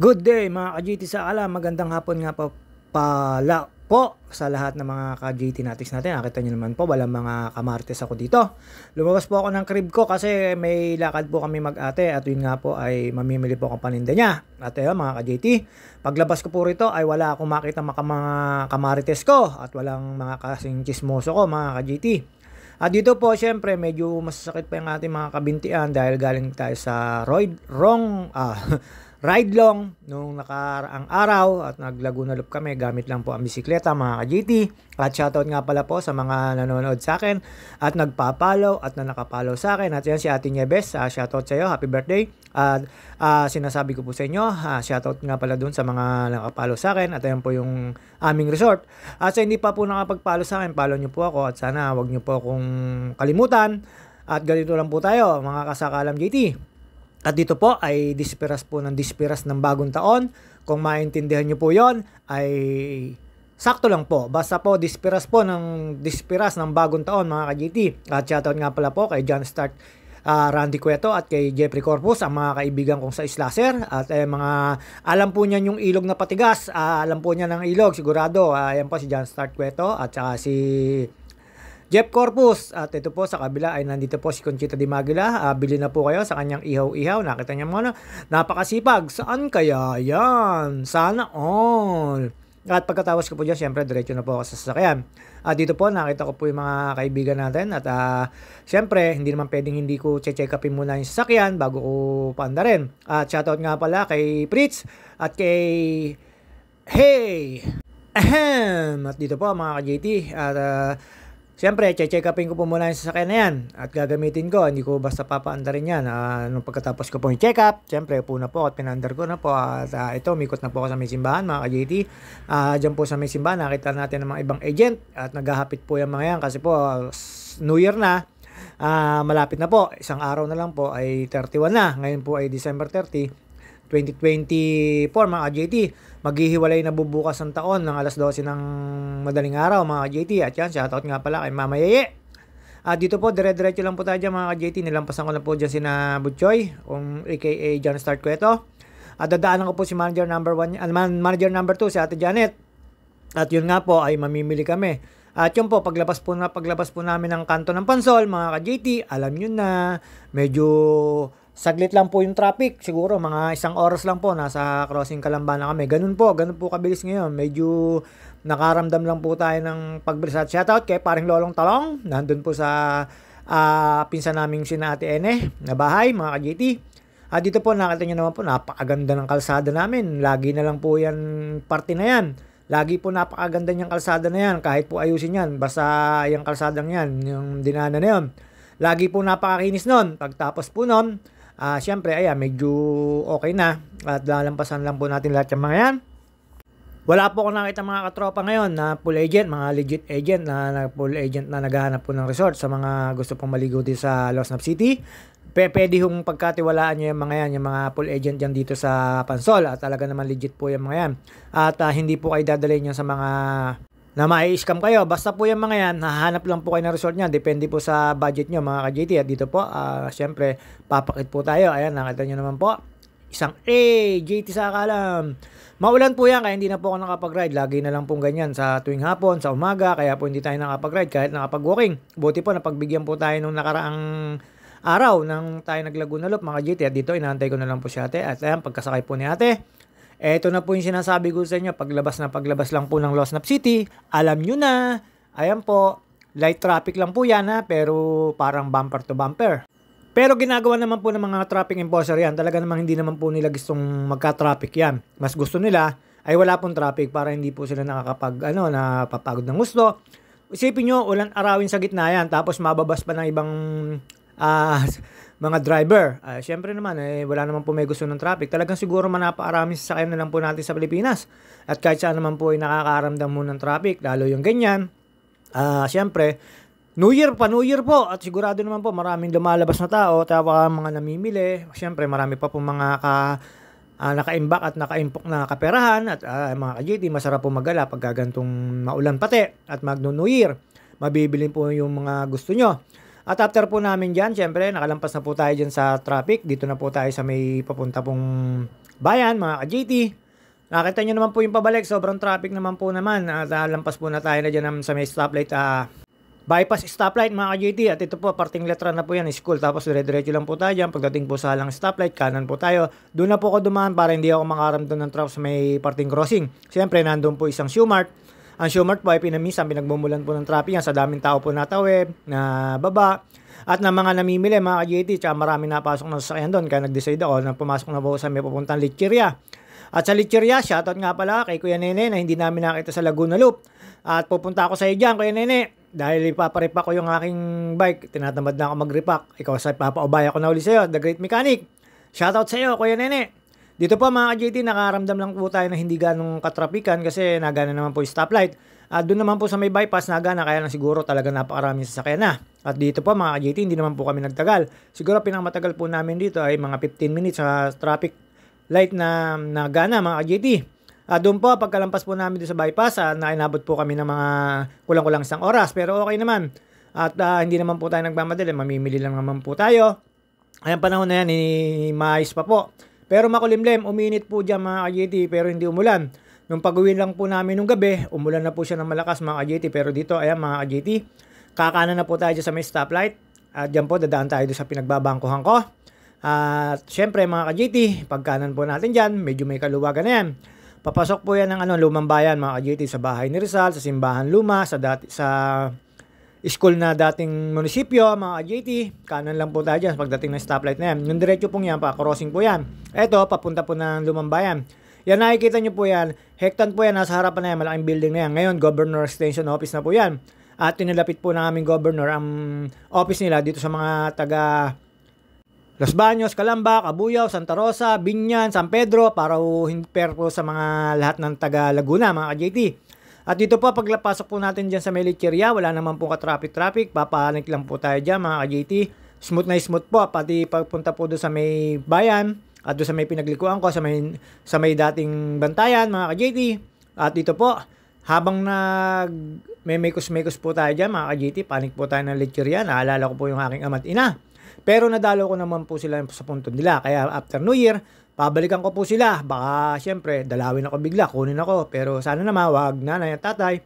Good day mga ka-GT sa alam, magandang hapon nga po pala po sa lahat ng mga ka-GT natics natin. Nakita nyo naman po, walang mga kamartes ako dito. Lumabas po ako ng crib ko kasi may lakad po kami mag-ate at yun nga po ay mamimili po akong paninda niya. At ayun mga ka-GT, paglabas ko po rito ay wala akong makita mga kamarites ko at walang mga kasing chismoso ko mga ka-GT. At dito po syempre medyo masasakit pa yung ating mga kabintian dahil galing tayo sa ride long nung nakaraang araw at nag-Laguna Loop kami gamit lang po ang bisikleta mga ka-GT. At shoutout nga pala po sa mga nanonood sa akin at nagpa-follow at na nakapollow sa akin. At yan si Ate Nieves, shoutout sa iyo, happy birthday. At sinasabi ko po sa inyo, shoutout nga pala dun sa mga nakapollow sa akin. At yan po yung aming resort. At sa hindi pa po nakapag-follow sa akin, follow nyo po ako at sana wag nyo po akong kalimutan. At ganito lang po tayo mga kasakalam GT. At dito po ay dispiras ng bagong taon. Kung maintindihan nyo po yon ay sakto lang po. Basta po dispiras ng bagong taon mga ka-GT. At shoutout nga pala po kay John Stark, Randy Cueto at kay Jeffrey Corpus, ang mga kaibigan kong sa Slasher. At mga alam po niyan yung ilog na patigas. Alam po niya ng ilog sigurado. Ayan po si John Stark Cueto at saka si Jeff Corpus. At ito po sa kabila ay nandito po si Conchita Di Magila. Bili na po kayo sa kanyang ihaw-ihaw. Nakita niyo mo na, napakasipag. Saan kaya yan? Sana all. At pagkatapos ko po dyan, syempre diretso na po ako sa sasakyan. At dito po nakita ko po yung mga kaibigan natin. At syempre hindi naman pwedeng hindi ko check upin muna yung sasakyan bago ko paanda rin. At shoutout nga pala kay Fritz at kay Hey! Ahem! At dito po mga ka-JT. At siyempre, check upin ko po muna yung sasakyan na yan at gagamitin ko. Hindi ko basta papaanda rin yan. Nung pagkatapos ko po yung check up, siyempre po na po at pinandar ko na po. At ito, mikot na po ako sa may simbahan mga ka-JT. Diyan po sa may simbahan, nakita natin ng mga ibang agent at naghahapit po yung mga yan kasi po New Year na. Malapit na po. Isang araw na lang po ay 31 na. Ngayon po ay December 30. 2024 mga ka-JT, maghihiwalay na bubukas ang taon ng alas 12 ng madaling araw mga ka-JT. At yan, shoutout nga pala kay Mama Yeye. Dito po, dire-diretso lang po tayo dyan mga ka-JT. Nilampasan ko na po dyan sina Butchoy, aka John Start Cueto. At dadaanan ko po si manager number 1, manager number 2, si Ate Janet. At yun nga po ay mamimili kami. At yun po, paglabas po namin ng kanto ng Pansol mga ka-JT, alam nyo na, medyo saglit lang po yung traffic. Siguro mga isang oras lang po nasa crossing Kalambana kami. Ganun po kabilis ngayon. Medyo nakaramdam lang po tayo ng pagbilis. At shoutout kay paring Lolong Talong. Nandun po sa pinsan naming sina Ate Ene na bahay, mga ka-GT. At dito po nakita nyo naman po, napakaganda ng kalsada namin. Lagi na lang po yan, parte na yan. Lagi po napakaganda niyang kalsada na yan. Kahit po ayusin yan. Basta yung kalsadang yan, yung dinaanan na yan. Lagi po napakakinis nun. Pagtapos po nun, siyempre, medyo okay na. At lalampasan lang po natin lahat yung mga yan. Wala po ako nakita mga katropa ngayon na full agent, mga legit agent na full agent na naghahanap po ng resort sa mga gusto pong maligo dito sa Los Nap City. Pwede yung pagkatiwalaan nyo yung mga yan, yung mga full agent yan dito sa Pansol. At talaga naman legit po yung mga yan. At hindi po kayo dadalhin yan sa mga na mai-scam kayo. Basta po yung mga yan, hahanap lang po kayo ng resort niya. Depende po sa budget nyo mga ka-JT. At dito po, syempre, papakit po tayo. Ayan, nakita nyo naman po. Isang JT sa akalam. Maulan po yan, kaya hindi na po ako nakapag-ride. Lagi na lang pong ganyan sa tuwing hapon, sa umaga. Kaya po hindi tayo nakapag-ride kahit nakapag-walking. Buti po, napagbigyan po tayo nung nakaraang araw nang tayo nag-Laguna Loop mga JT. At dito, inaantay ko na lang po si ate. At ayan, pagkasakay po ni ate, eto na po yung sinasabi ko sa inyo, paglabas lang po ng Los Nap City, alam nyo na, ayan po, light traffic lang po yan pero parang bumper to bumper. Pero ginagawa naman po ng mga traffic enforcer yan, talaga namang hindi naman po nila gustong magka-traffic yan. Mas gusto nila ay wala pong traffic para hindi po sila napapagod ng gusto. Isipin nyo, ulan arawin sa gitna yan, tapos mababas pa ng ibang mga driver. Syempre naman, wala naman po may gusto ng traffic. Talagang siguro manapaarami sa sasakyan na lang po natin sa Pilipinas. At kahit saan naman po ay nakakaramdam mo ng traffic, lalo yung ganyan. Syempre, New Year po. At sigurado naman po, maraming lumalabas na tao, tapos mga namimili. Syempre, marami pa po mga naka-imbak at naka-impok na kaperahan. At mga ka-JT, masarap po magala pag gagantong maulan pati. At New Year, mabibili po yung mga gusto nyo. At after po namin dyan, syempre, nakalampas na po tayo dyan sa traffic. Dito na po tayo sa may papunta pong bayan, mga ka-JT. Nakita nyo naman po yung pabalik, sobrang traffic naman po naman. At lampas po na tayo na dyan sa may stoplight, bypass stoplight mga ka-JT. At ito po, parting letra na po yan, school. Tapos dire-diretso lang po tayo dyan. Pagdating po sa halang stoplight, kanan po tayo. Doon na po ako dumaan para hindi ako makaramdam ng traffic sa may parting crossing. Siyempre, nandun po isang Shoemart. Ang Shoemart po ay pinagmumulan po ng traffic yan sa daming tao po natawid, na baba. At na mga namimili mga ka-JT, tsaka marami napasok na sasakyan doon. Kaya nag-decide ako na pumasok na po sa may papuntang Lecheria. At sa Lecheria, shoutout nga pala kay Kuya Nene na hindi namin nakita sa Laguna Loop. At pupunta ako sa iyo dyan, Kuya Nene. Dahil ipaparipak ko yung aking bike, tinatamad na ako mag-repack. Ikaw sa papaubaya ko na uli sa iyo, The Great Mechanic. Shoutout sa iyo, Kuya Nene. Dito po mga ka-JT, nakaramdam lang po tayo na hindi ganong katrapikan kasi nagana naman po yung stoplight. At doon naman po sa may bypass, nagana, kaya lang siguro talaga napakaraming sasakyan na. At dito po mga ka-JT, hindi naman po kami nagtagal. Siguro pinamatagal po namin dito ay mga 15 minutes sa traffic light na nagana mga ka-JT. Doon po, pagkalampas po namin doon sa bypass, nainabot po kami ng mga kulang-kulang isang oras. Pero okay naman. At hindi naman po tayo nagmamadali. Mamimili lang naman po tayo. Ayang panahon na yan, maayos pa po. Pero makulimlim, uminit po dyan mga ka-JT, pero hindi umulan. Nung pag-uwi lang po namin nung gabi, umulan na po siya ng malakas mga ka-JT. Pero dito, ayan mga ka-JT, kakanan na po tayo dyan sa may stoplight. At dyan po, dadaan tayo doon sa pinagbabangkuhan ko. At syempre mga ka-JT, pagkanan po natin dyan, medyo may kaluwagan na yan. Papasok po yan ng Lumang Bayan mga ka-JT, sa bahay ni Rizal, sa Simbahan Luma, sa school na dating munisipyo mga ka-JT. Kanan lang po tayo dyan pagdating ng stoplight na yan. Yung diretso pong yan, crossing po yan. Eto, papunta po ng Lumang Bayan. Yan, nakikita nyo po yan. Hektan po yan, nasa harapan na yan, malaking building na yan. Ngayon, Governor Extension Office na po yan. At tinilapit po ng aming governor ang office nila dito sa mga taga Los Baños, Calamba, Cabuyao, Santa Rosa, Binyan, San Pedro, para hinper po sa mga lahat ng taga Laguna, mga ka-JT. At dito po, paglapasok po natin dyan sa may Lecheria, wala naman po ka-traffic, papahanik lang po tayo dyan, mga ka-JT. Smooth na smooth po, pati pagpunta po doon sa may bayan, at doon sa may pinaglikuan ko, sa may dating bantayan, mga ka-JT. At dito po, habang may mekos-mekos po tayo dyan, mga ka-JT, panik po tayo ng Lecheria, naalala ko po yung aking ama't ina. Pero nadalo ko naman po sila sa punto nila. Kaya after New Year, pabalikan ko po sila. Baka syempre, dalawin ako bigla, kunin ako. Pero sana naman, wag nanay at tatay,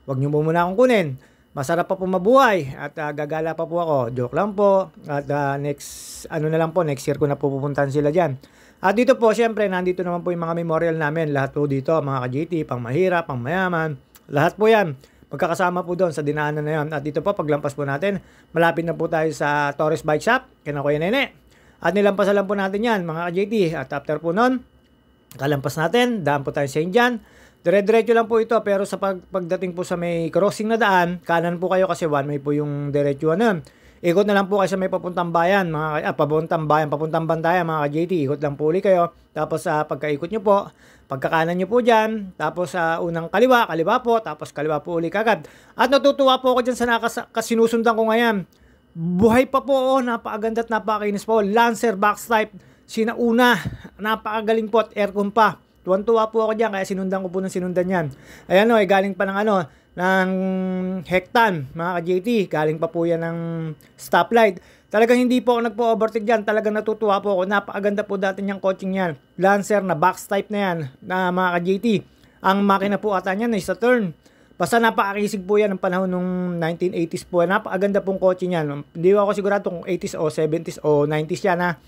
wag niyo po muna akong kunin. Masarap pa po mabuhay at gagala pa po ako. Joke lang po. At next year ko na po pupuntahan sila dyan. At dito po, syempre, nandito naman po yung mga memorial namin. Lahat po dito, mga ka-JT, pang mahirap, pang mayaman. Lahat po yan. Magkakasama po doon sa dinaanan na yun. At dito po, paglampas po natin, malapit na po tayo sa Torres Bike Shop, kina Kuya Nene. At nilampasan lang po natin yan, mga ka-JT. At after po nun, kalampas natin, daan po tayo sa St. John. Dire-diretso lang po ito, pero sa pagdating po sa may crossing na daan, kanan po kayo kasi one way po yung diretsuhan nun. Ikot na lang po kayo sa may papuntang bayan, papuntang bantayan, mga ka-JT. Ikot lang po ulit kayo. Tapos pagkaikot nyo po, pagkakanan nyo po dyan, tapos unang kaliwa po, tapos kaliwa po ulit kagad. At natutuwa po ako dyan sa sinusundan ko ngayon. Buhay pa po, napakaganda at napakakinis po. Lancer box type, sinauna, napakagaling po at aircon pa. Tuwan-tuwa po ako dyan, kaya sinundan ko po ng sinundan yan. Ayan galing pa ng hektan, mga ka-JT. Galing pa po yan ng stoplight. Talagang hindi po ako nagpo-overtake dyan. Talagang natutuwa po ako. Napakaganda po dati niyang coaching yan. Lancer na box type na yan, na mga ka-JT. Ang makina po ata niyan ay Saturn. Basta napakakisig po yan ng panahon nung 1980s po. Napakaganda pong coaching yan. Hindi ako sigurado kung 80s o 70s o 90s yan ha.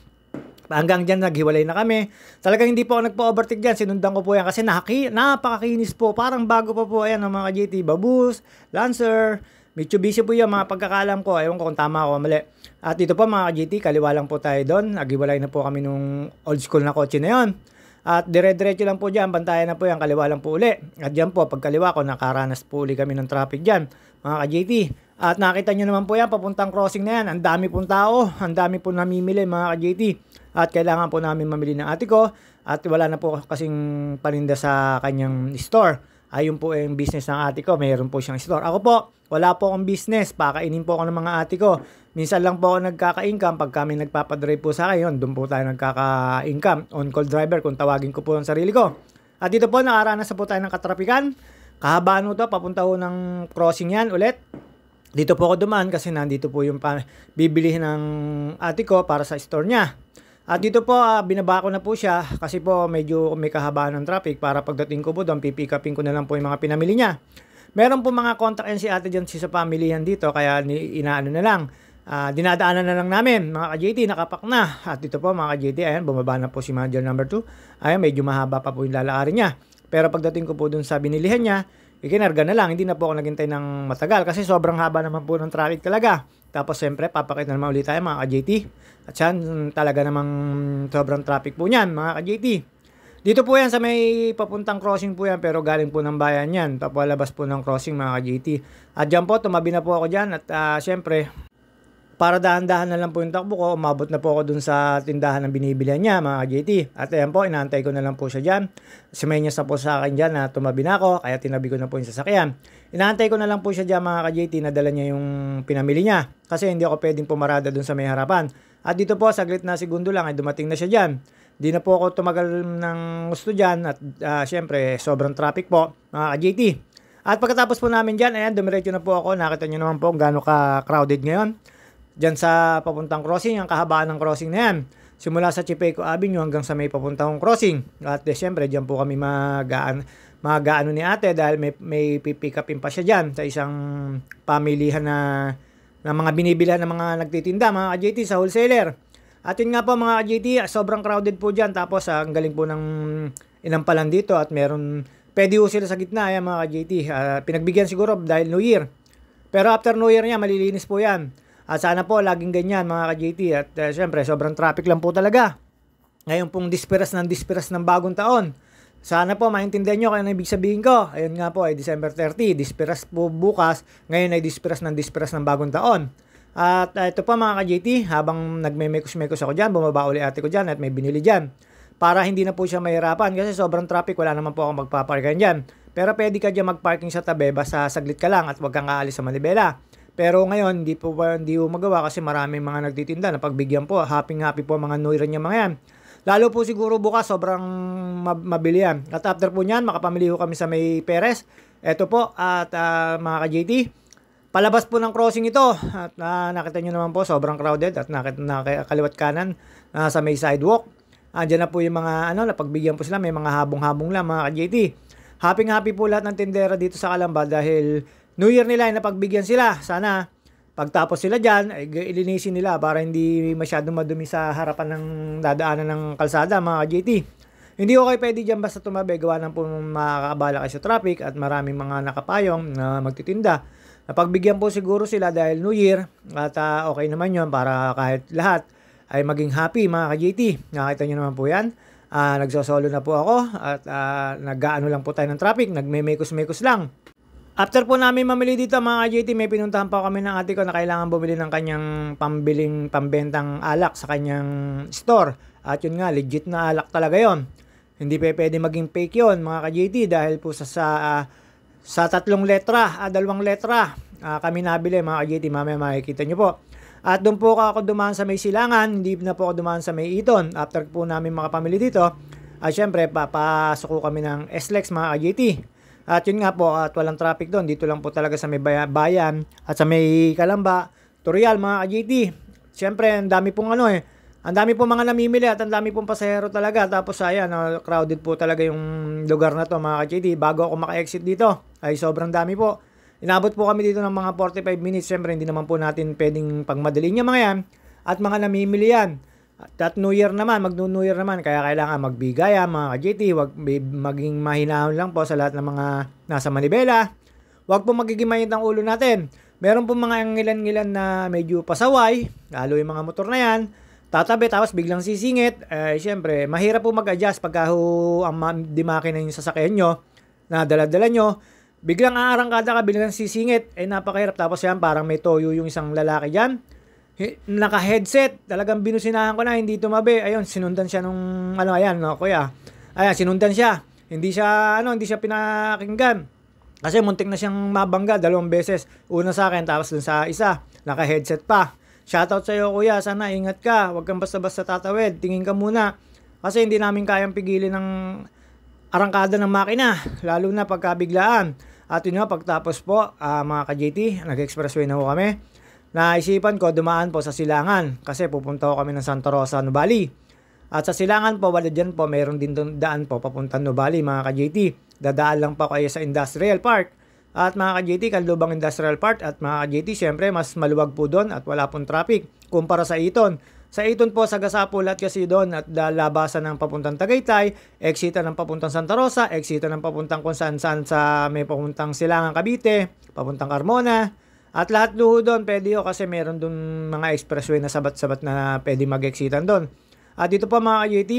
Hanggang dyan naghiwalay na kami. Talagang hindi po ako nagpo-overtake dyan. Sinundan ko po yan kasi napakakinis po. Parang bago pa po yan ng mga ka-JT. Babus, Lancer, Mitsubishi po yan, mga pagkakalam ko. Ewan ko kung tama ako mali. At dito po mga ka-JT, kaliwa lang po tayo doon. Naghiwalay na po kami nung old school na kotse na yon. At dire-diretso lang po dyan, bantayan na po yan, kaliwa lang po uli. At dyan po, pag kaliwa ko, nakaranas po uli kami ng traffic dyan, mga ka-JT. At nakita nyo naman po yan, papuntang crossing na yan. Ang dami pong tao, ang dami po namimili, mga ka-JT. At kailangan po namin mamili ng ate ko. At wala na po kasing paninda sa kanyang store. Ayun po yung business ng ate ko, mayroon po siyang store. Ako po, wala po akong business, pakainin po ako ng mga ate ko. Minsan lang po ako nagkaka-income pag kami nagpapadrive po sa akin, doon po tayo nagkaka-income. On-call driver kung tawagin ko po ang sarili ko. At dito po, nakaranas na po tayo ng katrapikan. Kahabaan po to, papunta po ng crossing yan ulit. Dito po ako dumaan kasi nandito po yung bibilihin ng ate ko para sa store niya. At dito po, binaba ko na po siya kasi po medyo may kahabaan ng traffic para pagdating ko po doon, pipick upin ko na lang po yung mga pinamili niya. Meron po mga contact yan si ate dyan sa pamilyan dito, kaya inaano na lang. Dinadaanan na lang namin, mga ka-JT, nakapak na. At dito po mga ka-JT, ayan, bumaba na po si manager number 2. Ayan, medyo mahaba pa po yung lalakarin niya. Pero pagdating ko po doon sa binilihan niya, ikinarga na lang, hindi na po ako naghintay ng matagal kasi sobrang haba naman po ng traffic talaga. Tapos siyempre, papakita naman ulit tayo mga ka-JT. At yan, talaga namang sobrang traffic po niyan mga ka-JT. Dito po yan sa may papuntang crossing po yan, pero galing po ng bayan yan. Papalabas po ng crossing mga ka-JT. At dyan po, tumabi na po ako dyan. At siyempre, para dahan-dahan na lang po yung takbo ko, umabot na po ako dun sa tindahan ng binibilihan niya mga ka-JT. At ayan po, inaantay ko na lang po siya dyan. Sumenyas na po sa akin dyan na tumabi na ako, kaya tinabi ko na po yung sasakyan. Inaantay ko na lang po siya dyan mga ka-JT na dala niya yung pinamili niya. Kasi hindi ako pwedeng pumarada dun sa may harapan. At dito po, saglit na segundo lang ay dumating na siya dyan. Di na po ako tumagal ng gusto dyan at syempre sobrang traffic po mga ka-JT. At pagkatapos po namin dyan, ayan, dumiretso na po ako. Nakita nyo naman po kung gaano ka-crowded ngayon. Dyan sa papuntang crossing, ang kahabaan ng crossing na yan. Simula sa Chipeco Avenue hanggang sa may papuntang crossing. At syempre, dyan po kami mag-aano ni ate dahil may pipick upin pa siya dyan sa isang pamilihan na mga binibilihan ng mga nagtitinda, mga ka-JT sa wholesaler. At yun nga po mga ka-JT, sobrang crowded po dyan. Tapos ang galing po ng inampalan dito at meron, pwede po sila sa gitna, yan mga ka-JT. Pinagbigyan siguro dahil New Year. Pero after New Year niya, malilinis po yan. At sana po laging ganyan mga ka-JT. At syempre, sobrang traffic lang po talaga. Ngayon pong disperas ng bagong taon. Sana po maintindihan nyo kaya ano ibig sabihin ko. Ayun nga po ay December 30. Disperas po bukas. Ngayon ay disperas ng bagong taon. At ito po mga ka-JT, habang nagme-mekos-mekos ako dyan, bumaba uli ate ko dyan at may binili dyan. Para hindi na po siya mahirapan kasi sobrang traffic, wala naman po akong magpaparkan dyan. Pero pwede ka dyan magparking sa tabi, basta saglit ka lang at wag kang aalis sa manibela. Pero ngayon, hindi po magawa kasi maraming mga nagtitinda na pagbigyan po. Happy po mga New Year niya mga yan. Lalo po siguro bukas, sobrang mabili yan. At after po niyan, makapamili ko kami sa may Perez. Ito po, at mga ka-JT, palabas po ng crossing ito. At nakita nyo naman po, sobrang crowded. At nakaliwat kanan sa may sidewalk. Diyan na po yung mga, napagbigyan po sila. May mga habong-habong lang, mga ka-JT. Happy po lahat ng tindera dito sa Calamba dahil New Year nila ay napagbigyan sila. Sana pagtapos sila dyan, ay ilinisin nila para hindi masyadong madumi sa harapan ng dadaanan ng kalsada mga ka-JT. Hindi ko kayo pwede dyan basta tumabi. Gawa ng po makakabala kayo sa traffic at maraming mga nakapayong na magtitinda. Napagbigyan po siguro sila dahil New Year at okay naman yun para kahit lahat ay maging happy mga ka-JT. Nakita nyo naman po yan. Nagsosolo na po ako at nag-aano lang po tayo ng traffic. Nagme-mekos-mekos lang. After po namin mamili dito mga ka-JT, may pinuntahan pa kami ng ate ko na kailangan bumili ng kanyang pambentang alak sa kanyang store. At yun nga, legit na alak talaga yon. Hindi pwede maging fake yon mga ka-JT dahil po sa 2 letra kami nabili mga ka-JT. Mamaya makikita nyo po. At doon po ako dumaan sa may Silangan, hindi na po ako dumaan sa may Eton. After po namin makapamili dito, syempre papasok ko kami ng SLEX mga ka-JT. At yun nga po, at walang traffic doon. Dito lang po talaga sa may bayan at sa may Calamba, Torial mga ka-JT. Siyempre, ang dami pong ang dami pong mga namimili at ang dami pong pasahero talaga. Tapos ayan, crowded po talaga yung lugar na to mga ka-JT. Bago ako maka-exit dito, ay sobrang dami po. Inabot po kami dito ng mga 45 minutes. Siyempre, hindi naman po natin pwedeng pagmadaliin yung mga yan at mga namimili yan. At New Year naman, mag-New Year naman, kaya kailangan magbigaya mga ka-JT, wag maging mahinahon lang po sa lahat ng mga nasa manibela. Wag po magiging mainit ang ulo natin. Meron po mga ngilan-ngilan na medyo pasaway, lalo yung mga motor na yan, tatabi tapos biglang sisingit. Siyempre, mahirap po mag-adjust pagka ang dimaki na yung sasakyan nyo, na dala-dala nyo, biglang aarangkada ka, biglang sisingit, napakahirap. Tapos yan, parang may toyo yung isang lalaki dyan. Naka-headset, talagang binusinahan ko na, hindi tumabi. Ayun, sinundan siya nung kuya. Ayan, sinundan siya. Hindi siya pinakinggan. Kasi muntik na siyang mabangga 2 beses. Una sa akin, tapos dun sa isa, naka-headset pa. Shoutout sa iyo kuya, sana ingat ka. Huwag kang basta-basta tatawid. Tingin ka muna. Kasi hindi namin kayang pigilin ng arangkada ng makina, lalo na pagkabiglaan. At yun nga, pagtapos po, mga ka-JT, nag-expressway na ho kami. Naisipan ko dumaan po sa Silangan kasi pupunta ko kami ng Santa Rosa, Nubali. At sa silangan po, wala dyan po, mayroon din doon daan po papuntang Nuvali mga ka-JT. Dadaan lang po kayo sa Industrial Park. At mga ka-JT, Kanlubang Industrial Park at mga ka-JT, syempre mas maluwag po doon at wala pong traffic kumpara sa Eton. Sa Eton po, sagasa po lahat kasi doon at labasan ng papuntang Tagaytay, exitan ng papuntang Santa Rosa, exitan ng papuntang kung saan-saan sa may papuntang Silangan Cavite, papuntang Carmona. At lahat luho doon, pwede ho kasi meron doon mga expressway na sabat-sabat na pwede mag-exitan doon. At dito po mga ka-JT,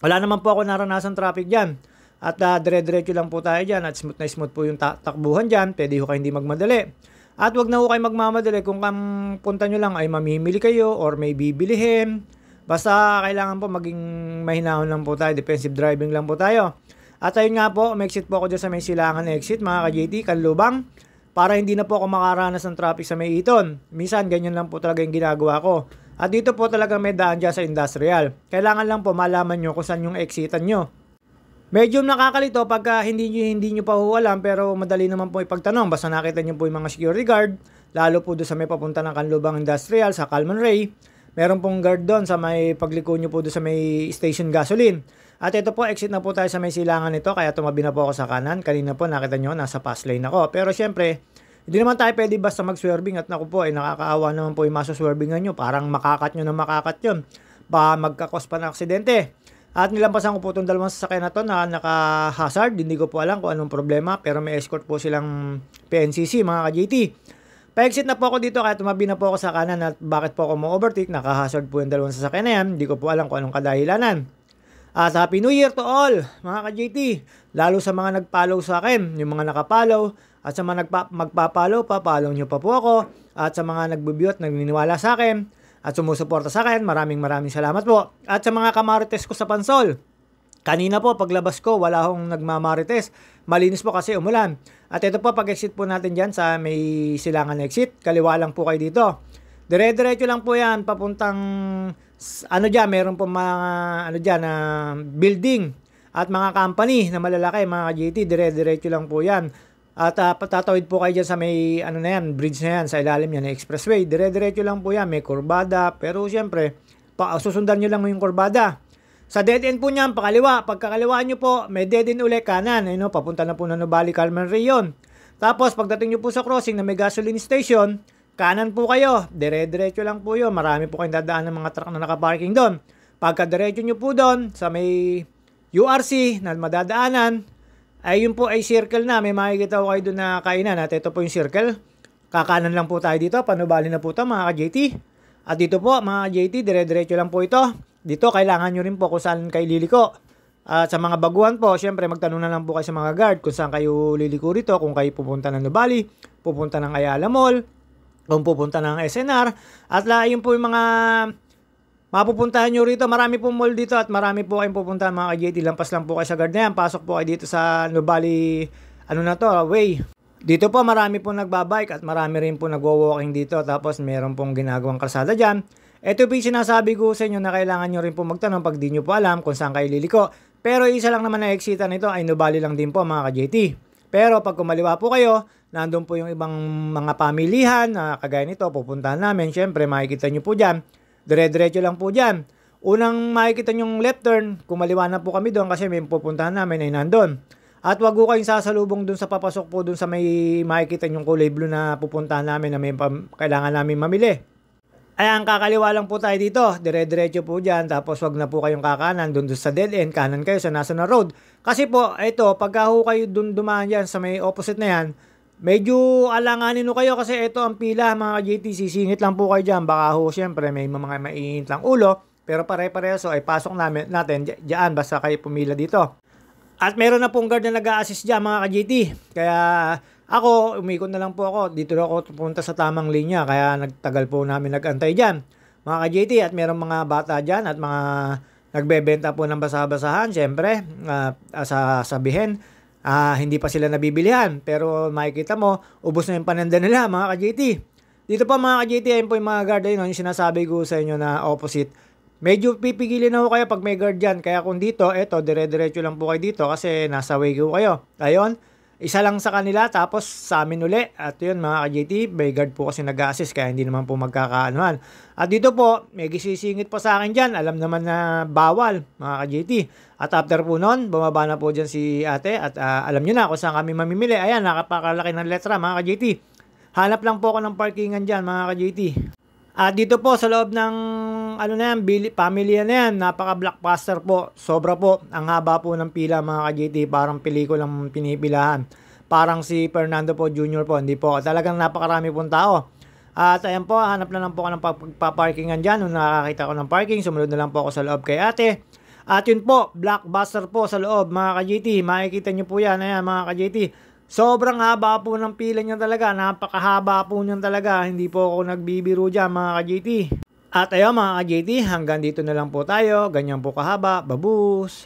wala naman po ako naranasan traffic dyan. At dire-diretso lang po tayo dyan at smooth na smooth po yung takbuhan dyan. Pwede ho kayo hindi magmadali. At wag na ho kayo magmamadali kung punta nyo lang ay mamimili kayo or may bibilihin. Basta kailangan po maging mahinahon lang po tayo. Defensive driving lang po tayo. At ayun nga po, may-exit po ako dyan sa may Silangan exit mga ka-JT, Kanlubang. Para hindi na po ako makaranas ng traffic sa may Eton. Minsan ganyan lang po talaga yung ginagawa ko. At dito po talaga may daan dyan sa industrial. Kailangan lang po malaman nyo kung saan yung exitan nyo. Medyo nakakalito pagka hindi nyo pa alam pero madali naman po ipagtanong. Basta nakita nyo po yung mga security guard. Lalo po doon sa may papunta ng Kanlubang Industrial sa Calman Ray. Meron pong guard doon sa may pagliko nyo po doon sa may station gasoline. At ito po, exit na po tayo sa may silangan nito. Kaya tumabi na po ako sa kanan. Kanina po nakita nyo nasa pass lane ako. Pero syempre, hindi naman tayo pwede basta mag-swerving at naku po, nakakaawa naman po yung masuswervingan nyo. Parang makakat nyo na makakat yun. Baka magkakos pa ng aksidente. At nilampasan ko po itong dalawang sasakyan na to na naka-hazard. Hindi ko po alam kung anong problema. Pero may escort po silang PNCC, mga ka-JT. Pa-exit na po ako dito kaya tumabi na po ako sa kanan at bakit po ako mo-overtake. Naka-hazard po yung dalawang sasakyan na yan. Hindi ko po alam kung anong kadahilanan. At Happy New Year to all, mga ka-JT. Lalo sa mga nag-follow sa akin, yung mga nakapollow. At sa mga magpapalo, papalo nyo pa po ako. At sa mga nagbubyot, nagniniwala sa akin. At sumusuporta sa akin, maraming salamat po. At sa mga kamarites ko sa Pansol. Kanina po, paglabas ko, wala akong nagmamarites. Malinis po kasi umulan. At ito po, pag-exit po natin dyan sa may Silangan exit. Kaliwa lang po kayo dito. Dire-diretso lang po yan, papuntang, meron po mga, building. At mga company na malalaki, mga JT, dire-diretso lang po yan. At patatawid po kayo dyan sa may bridge na yan, sa ilalim yan, na expressway. Dire-diretso lang po yan, may kurbada. Pero siyempre, susundan nyo lang yung kurbada. Sa dead end po niyan, pakaliwa. Pagkakaliwaan nyo po, may dead end ulit kanan. Papunta na po na Nuvali, Calman Ray yun. Tapos, pagdating nyo po sa crossing na may gasoline station, kanan po kayo. Dire-diretso lang po yun. Marami po kayong dadaan ng mga truck na nakaparking doon. Pagka-diretso nyo po doon, sa may URC na madadaanan, ay yun po ay circle na. May makikita ko kayo doon na kainan. At ito po yung circle. Kakanan lang po tayo dito. Panubali na po ito mga ka-JT. At dito po mga ka-JT, dire-diretso lang po ito. Dito kailangan nyo rin po kung saan kayo liliko. At sa mga baguhan po, syempre magtanong na lang po kayo sa mga guard kung saan kayo liliko rito. Kung kayo pupunta ng Nuvali, pupunta ng Ayala Mall, kung pupunta ng SNR. At yun po yung mga mapupuntahan nyo rito. Marami pong mall dito at marami po kayong pupuntahan mga ka-JT. Lampas lang po kayo sa guard na yan. Pasok po kayo dito sa Nuvali, way. Dito po marami pong nagbabike at marami rin po nagwo-walking dito. Tapos meron pong ginagawang kalsada dyan. Ito po yung sinasabi ko sa inyo na kailangan nyo rin po magtanong pag di nyo po alam kung saan kayo liliko. Pero isa lang naman na exita nito ay Nuvali lang din po mga ka-JT. Pero pag kumaliwa po kayo, nandun po yung ibang mga pamilihan na kagaya nito, pupuntahan namin. Siyempre makikita nyo po dyan. Dire-diretso lang po dyan. Unang makikita nyong left turn, kumaliwa na po kami doon kasi may pupuntahan namin ay nandun. At wag ko kayong sasalubong doon sa papasok po doon sa may makikita nyong kulay blue na pupuntahan namin na may kailangan namin mamili. Ayan, kakaliwa lang po tayo dito. Dire-diretso po dyan. Tapos wag na po kayong kakanan doon sa dead end. Kanan kayo sa National Road. Kasi po, ito, pagka kayo doon dumaan dyan sa may opposite na yan, medyo alanganin kayo kasi ito ang pila mga JT. Sisingit lang po kayo dyan. Baka syempre may mga maiinit lang ulo. Pero pare-pareho ay pasok natin dyan basta kayo pumila dito. At meron na pong guard na nag-a-assist dyan mga ka-JT. Kaya ako, umikot na lang po ako. Dito na ako pupunta sa tamang linya. Kaya nagtagal po namin nag-antay dyan. Mga ka-JT at meron mga bata dyan at mga nagbebenta po ng basa-basahan. Siyempre, sasabihin, hindi pa sila nabibilihan. Pero makikita mo, ubos na yung pananda nila mga ka-JT. Dito pa mga ka-JT, ayun po yung mga guard ayun, yung sinasabi ko sa inyo na opposite. Medyo pipigilin na ho kayo pag may guard dyan. Kaya kung dito, dire-diretso lang po kayo dito kasi nasa way ko kayo. Ayun, Isa lang sa kanila tapos sa amin uli. At yun mga ka-JT, bay guard po kasi nag-assist kaya hindi naman po magkakaanuhan. At dito po, may gisisingit po sa akin dyan. Alam naman na bawal mga ka-JT. At after po nun, bumaba na po dyan si ate at alam nyo na kung saan kami mamimili. Ayan, nakapakalaki ng letra mga ka-JT. Hanap lang po ako ng parkingan dyan mga ka-JT. At dito po sa loob ng ano na yan, pamilya na yan, napaka-blockbuster po. Sobra po, ang haba po ng pila mga ka-JT, parang pelikulang pinipilahan. Parang si Fernando po Jr. po, hindi po. Talagang napakarami pong tao. At ayan po, hanap na lang po ako ng pagpaparkingan dyan. Nung nakakita ko ng parking, sumunod na lang po ako sa loob kay ate. At yun po, blockbuster po sa loob mga ka-JT. Makikita nyo po yan, ayan mga ka-JT. Sobrang haba po ng pila niyan talaga. Napakahaba po niyan talaga. Hindi po ako nagbibiro dyan mga ka-JT. At ayun mga ka-JT, hanggang dito na lang po tayo. Ganyan po kahaba. Babus!